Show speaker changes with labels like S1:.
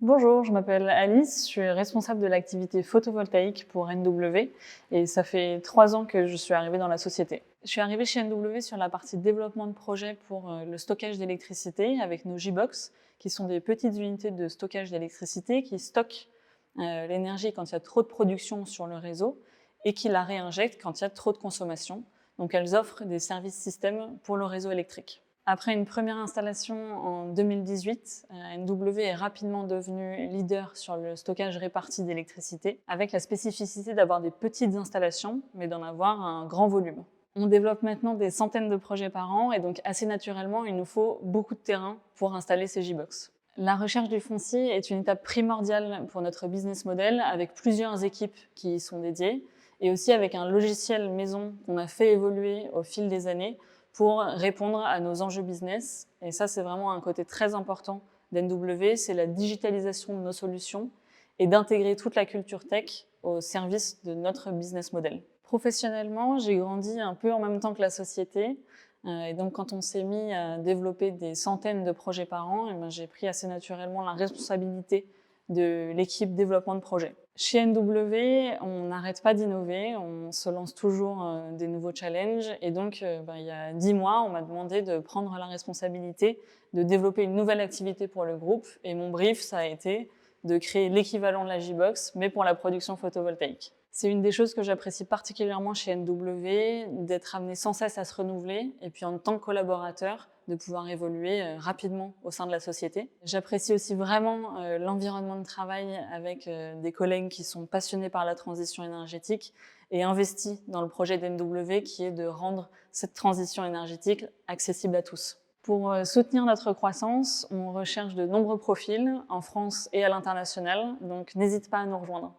S1: Bonjour, je m'appelle Alice, je suis responsable de l'activité photovoltaïque pour NW et ça fait 3 ans que je suis arrivée dans la société. Je suis arrivée chez NW sur la partie développement de projet pour le stockage d'électricité avec nos J-Box, qui sont des petites unités de stockage d'électricité qui stockent l'énergie quand il y a trop de production sur le réseau et qui la réinjectent quand il y a trop de consommation. Donc elles offrent des services systèmes pour le réseau électrique. Après une première installation en 2018, NW est rapidement devenu leader sur le stockage réparti d'électricité, avec la spécificité d'avoir des petites installations, mais d'en avoir un grand volume. On développe maintenant des centaines de projets par an, et donc assez naturellement, il nous faut beaucoup de terrain pour installer ces J-Box. La recherche du foncier est une étape primordiale pour notre business model, avec plusieurs équipes qui y sont dédiées, et aussi avec un logiciel maison qu'on a fait évoluer au fil des années, pour répondre à nos enjeux business. Et ça, c'est vraiment un côté très important d'NW, c'est la digitalisation de nos solutions et d'intégrer toute la culture tech au service de notre business model. Professionnellement, j'ai grandi un peu en même temps que la société. Et donc, quand on s'est mis à développer des centaines de projets par an, j'ai pris assez naturellement la responsabilité de l'équipe développement de projet. Chez NW, on n'arrête pas d'innover, on se lance toujours des nouveaux challenges et donc il y a 10 mois, on m'a demandé de prendre la responsabilité de développer une nouvelle activité pour le groupe et mon brief, ça a été de créer l'équivalent de la J-Box, mais pour la production photovoltaïque. C'est une des choses que j'apprécie particulièrement chez NW, d'être amené sans cesse à se renouveler et puis en tant que collaborateur, de pouvoir évoluer rapidement au sein de la société. J'apprécie aussi vraiment l'environnement de travail avec des collègues qui sont passionnés par la transition énergétique et investis dans le projet d'NW qui est de rendre cette transition énergétique accessible à tous. Pour soutenir notre croissance, on recherche de nombreux profils en France et à l'international, donc n'hésite pas à nous rejoindre.